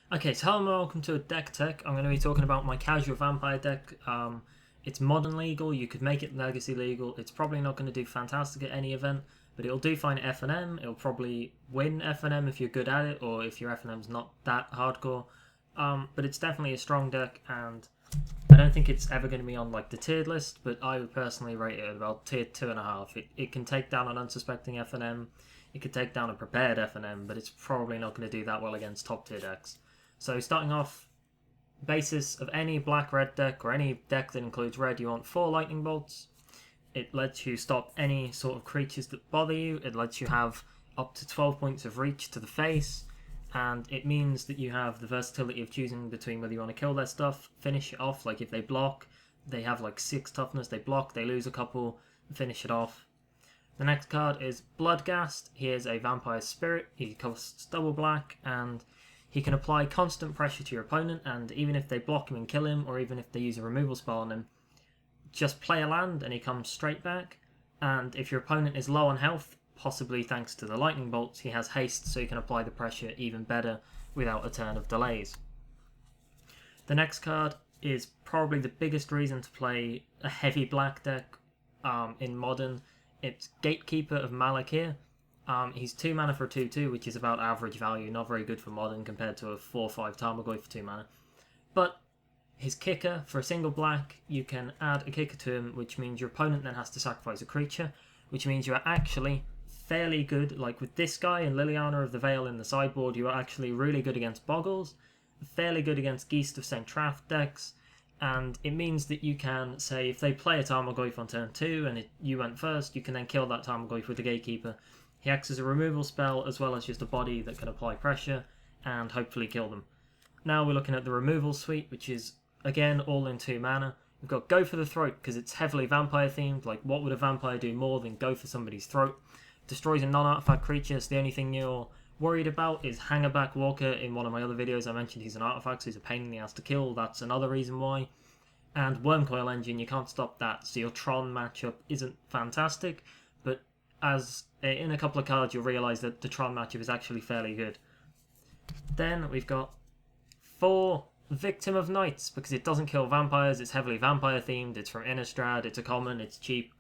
Okay, so hello and welcome to a deck tech. I'm going to be talking about my casual vampire deck. It's modern legal, you could make it legacy legal. It's probably not going to do fantastic at any event, but it'll do fine at FNM. It'll probably win FNM if you're good at it, or if your FNM's not that hardcore. But it's definitely a strong deck, and I don't think it's ever going to be on like the tiered list, but I would personally rate it at about tier 2.5. It can take down an unsuspecting FNM, it could take down a prepared FNM, but it's probably not going to do that well against top tier decks. So starting off, basis of any black-red deck or any deck that includes red, you want 4 lightning bolts. It lets you stop any sort of creatures that bother you. It lets you have up to 12 points of reach to the face, and it means that you have the versatility of choosing between whether you want to kill their stuff, finish it off, like if they block, they have like 6 toughness, they block, they lose a couple, finish it off. The next card is Bloodghast. He is a vampire spirit, he costs double black, and he can apply constant pressure to your opponent, and even if they block him and kill him, or even if they use a removal spell on him, just play a land and he comes straight back. And if your opponent is low on health, possibly thanks to the lightning bolts, he has haste, so you can apply the pressure even better without a turn of delays. The next card is probably the biggest reason to play a heavy black deck in Modern. It's Gatekeeper of Malakir. He's 2 mana for a 2-2, which is about average value, not very good for Modern compared to a 4-5 Tarmogoyf for 2 mana. But his kicker, for a single black, you can add a kicker to him, which means your opponent then has to sacrifice a creature, which means you are actually fairly good. Like with this guy and Liliana of the Veil in the sideboard, you are actually really good against Boggles, fairly good against Geist of St. Traff decks, and it means that you can, say, if they play a Tarmogoyf on turn 2 and you went first, you can then kill that Tarmogoyf with the Gatekeeper. He acts as a removal spell as well as just a body that can apply pressure and hopefully kill them. Now we're looking at the removal suite, which is again all in 2 mana. We've got Go for the Throat because it's heavily vampire themed. Like, what would a vampire do more than go for somebody's throat? Destroys a non-artifact creature, so the only thing you're worried about is Hangerback Walker. In one of my other videos I mentioned he's an artifact, so he's a pain in the ass to kill. That's another reason why. And Wormcoil Engine, you can't stop that, so your Tron matchup isn't fantastic, but as in a couple of cards you'll realise that the Tron matchup is actually fairly good. Then we've got 4 Victim of Nights, because it doesn't kill vampires, it's heavily vampire themed, it's from Innistrad, it's a common, it's cheap.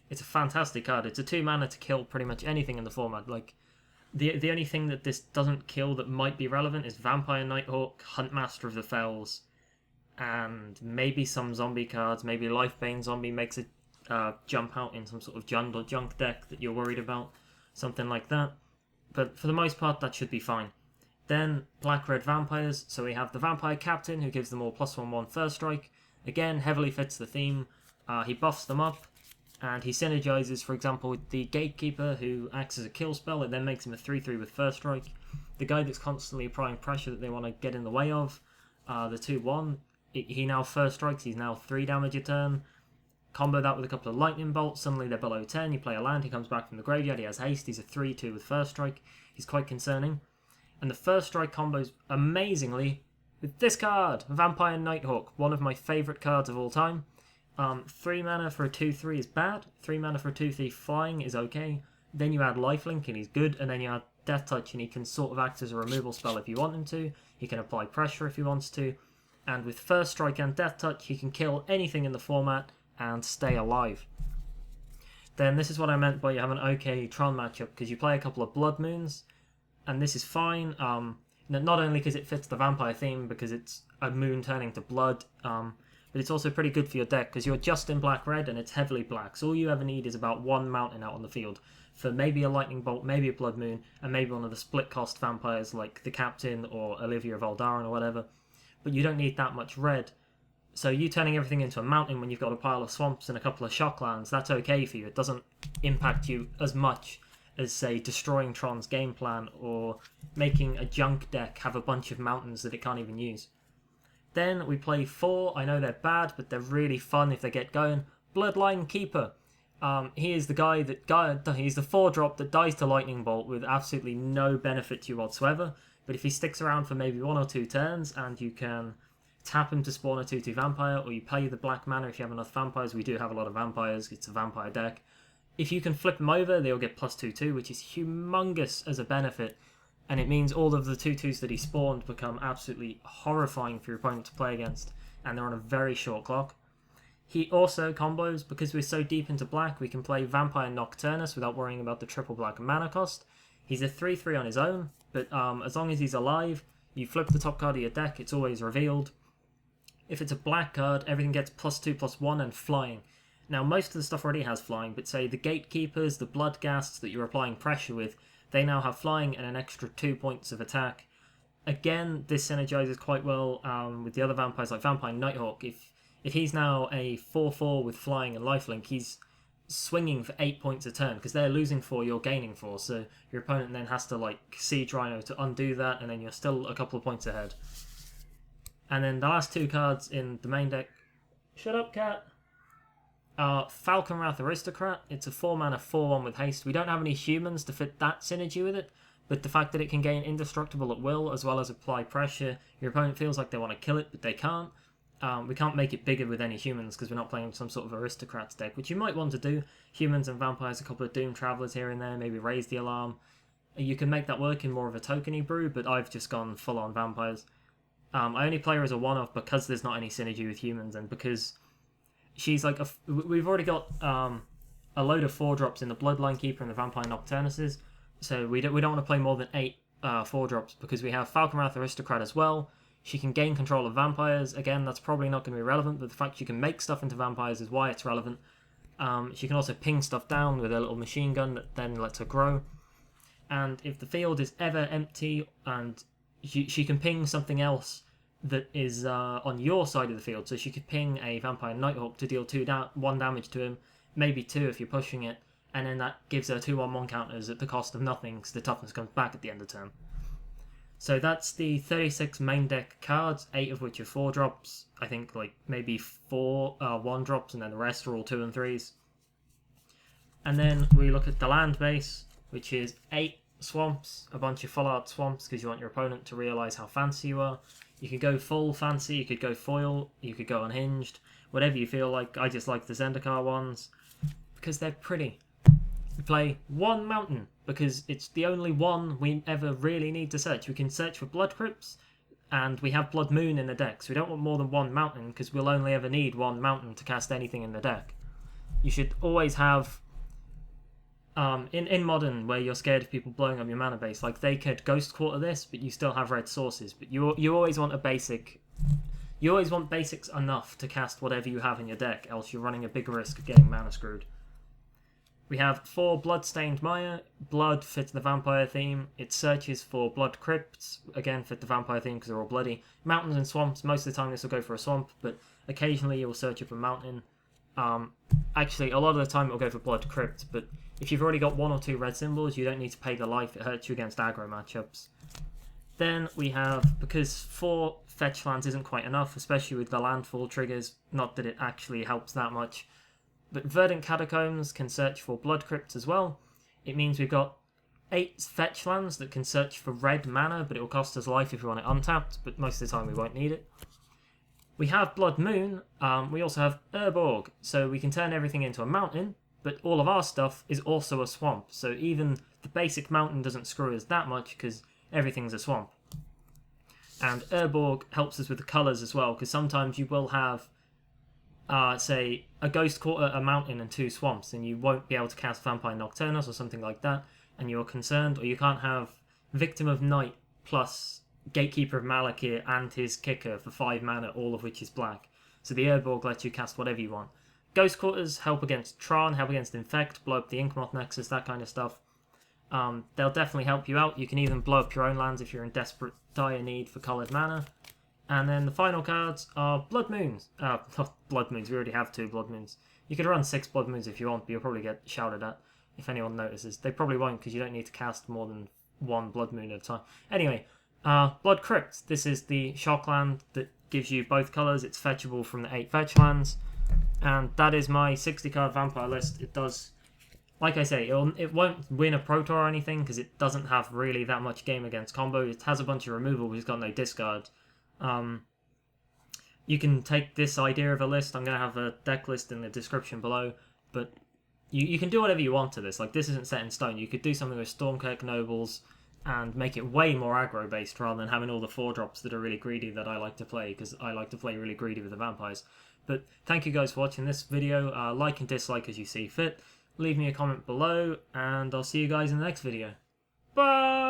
It's a fantastic card. It's a 2 mana to kill pretty much anything in the format. Like, the only thing that this doesn't kill that might be relevant is Vampire Nighthawk, Huntmaster of the Fells, and maybe some zombie cards. Maybe Lifebane Zombie makes a jump out in some sort of Jund or Junk deck that you're worried about. Something like that. But for the most part, that should be fine. Then Black-Red Vampires. So we have the Vampire Captain, who gives them all +1/+1 first strike. Again, heavily fits the theme. He buffs them up, and he synergizes, for example, with the Gatekeeper, who acts as a kill spell. It then makes him a 3-3 with first strike. The guy that's constantly applying pressure that they want to get in the way of. The 2-1. He now first strikes. He's now 3 damage a turn. Combo that with a couple of lightning bolts, suddenly they're below 10, you play a land, he comes back from the graveyard, he has haste, he's a 3-2 with first strike, he's quite concerning. And the first strike combos amazingly with this card, Vampire Nighthawk, one of my favourite cards of all time. 3 mana for a 2-3 is bad, 3 mana for a 2-3 flying is okay, then you add lifelink and he's good, and then you add Death Touch and he can sort of act as a removal spell if you want him to, he can apply pressure if he wants to, and with first strike and Death Touch he can kill anything in the format and stay alive. Then this is what I meant by you have an okay Tron matchup, because you play a couple of Blood Moons, and this is fine. Not only because it fits the vampire theme, because it's a moon turning to blood, but it's also pretty good for your deck, because you're just in black-red and it's heavily black, so all you ever need is about 1 mountain out on the field, for maybe a Lightning Bolt, maybe a Blood Moon, and maybe one of the split-cost vampires like the Captain or Olivia of Aldaran or whatever, but you don't need that much red. So you turning everything into a mountain when you've got a pile of swamps and a couple of shocklands, that's okay for you. It doesn't impact you as much as, say, destroying Tron's game plan or making a junk deck have a bunch of mountains that it can't even use. Then we play 4, I know they're bad, but they're really fun if they get going. Bloodline Keeper. He is the guy he's the 4-drop that dies to Lightning Bolt with absolutely no benefit to you whatsoever, but if he sticks around for maybe 1 or 2 turns and you can tap him to spawn a 2-2 vampire, or you pay the black mana if you have enough vampires. We do have a lot of vampires, it's a vampire deck. If you can flip them over, they'll get +2/2, which is humongous as a benefit, and it means all of the 2/2s that he spawned become absolutely horrifying for your opponent to play against, and they're on a very short clock. He also combos, because we're so deep into black, we can play Vampire Nocturnus without worrying about the triple black mana cost. He's a 3/3 on his own, but as long as he's alive, you flip the top card of your deck, it's always revealed. If it's a black card, everything gets +2/+1 and flying. Now, most of the stuff already has flying, but say the Gatekeepers, the Bloodghasts that you're applying pressure with, they now have flying and an extra 2 points of attack. Again, this synergizes quite well with the other vampires like Vampire Nighthawk. If he's now a 4/4 with flying and lifelink, he's swinging for 8 points a turn, because they're losing 4, you're gaining 4, so your opponent then has to like Siege Rhino to undo that, and then you're still a couple of points ahead. And then the last 2 cards in the main deck, shut up cat, are Falcon Wrath Aristocrat. It's a 4 mana 4/1 with haste. We don't have any humans to fit that synergy with it, but the fact that it can gain indestructible at will as well as apply pressure, your opponent feels like they want to kill it but they can't. We can't make it bigger with any humans because we're not playing some sort of aristocrats deck, which you might want to do. Humans and vampires, a couple of Doom Travelers here and there, maybe raise the alarm. You can make that work in more of a tokeny brew, but I've just gone full on vampires. I only play her as a one-off because there's not any synergy with humans, and because she's like we've already got a load of 4-drops in the Bloodline Keeper and the Vampire Nocturnuses, so we don't want to play more than 8 4-drops, because we have Falcon Wrath Aristocrat as well. She can gain control of vampires. Again, that's probably not going to be relevant, but the fact she can make stuff into vampires is why it's relevant. She can also ping stuff down with a little machine gun that then lets her grow. And if the field is ever empty, and she can ping something else that is on your side of the field, so she could ping a Vampire Nighthawk to deal 1 damage to him, maybe 2 if you're pushing it, and then that gives her 2/1/1 counters at the cost of nothing, because the toughness comes back at the end of turn. So that's the 36 main deck cards, 8 of which are 4-drops. I think like maybe 4 1-drops, and then the rest are all 2 and 3s. And then we look at the land base, which is 8 swamps, a bunch of full art swamps, because you want your opponent to realise how fancy you are. You could go full fancy, you could go foil, you could go unhinged, whatever you feel like. I just like the Zendikar ones, because they're pretty. We play 1 mountain, because it's the only one we ever really need to search. We can search for Blood Crypts, and we have Blood Moon in the deck, so we don't want more than 1 mountain, because we'll only ever need 1 mountain to cast anything in the deck. You should always have, in Modern, where you're scared of people blowing up your mana base, like they could Ghost Quarter this, but you still have red sources, but you always want a basic. You always want basics enough to cast whatever you have in your deck, else you're running a big risk of getting mana screwed. We have 4 Bloodstained Maya. Blood fits the vampire theme. It searches for Blood Crypts, again fit the vampire theme because they're all bloody. Mountains and swamps, most of the time this will go for a swamp, but occasionally you will search up a mountain. Actually, a lot of the time it will go for Blood Crypt, but if you've already got 1 or 2 red symbols, you don't need to pay the life, it hurts you against aggro matchups. Then we have, because 4 fetch lands isn't quite enough, especially with the landfall triggers, not that it actually helps that much, but Verdant Catacombs can search for Blood Crypts as well. It means we've got 8 fetch lands that can search for red mana, but it will cost us life if we want it untapped, but most of the time we won't need it. We have Blood Moon, we also have Urborg, so we can turn everything into a mountain, but all of our stuff is also a swamp, so even the basic mountain doesn't screw us that much, because everything's a swamp. And Urborg helps us with the colours as well, because sometimes you will have say, a Ghost Quarter, a mountain, and 2 swamps, and you won't be able to cast Vampire Nocturnus or something like that, and you're concerned, or you can't have Victim of Night plus Gatekeeper of Malakir and his Kicker for 5 mana, all of which is black. So the Urborg lets you cast whatever you want. Ghost Quarters help against Tron, help against Infect, blow up the Inkmoth Nexus, that kind of stuff. They'll definitely help you out. You can even blow up your own lands if you're in desperate, dire need for coloured mana. And then the final cards are Blood Moons. Not Blood Moons, we already have 2 Blood Moons. You could run 6 Blood Moons if you want, but you'll probably get shouted at if anyone notices. They probably won't, because you don't need to cast more than 1 Blood Moon at a time. Anyway, Blood Crypt. This is the shock land that gives you both colours. It's fetchable from the 8 fetch lands. And that is my 60 card vampire list. It does, like I say, it won't win a Pro Tour or anything, because it doesn't have really that much game against combo. It has a bunch of removal, but it's got no discard. You can take this idea of a list. I'm going to have a deck list in the description below, but you can do whatever you want to this. Like, this isn't set in stone. You could do something with Stormkirk Nobles, and make it way more aggro based rather than having all the 4-drops that are really greedy that I like to play, because I like to play really greedy with the vampires. But thank you guys for watching this video. Like and dislike as you see fit. Leave me a comment below, and I'll see you guys in the next video. Bye!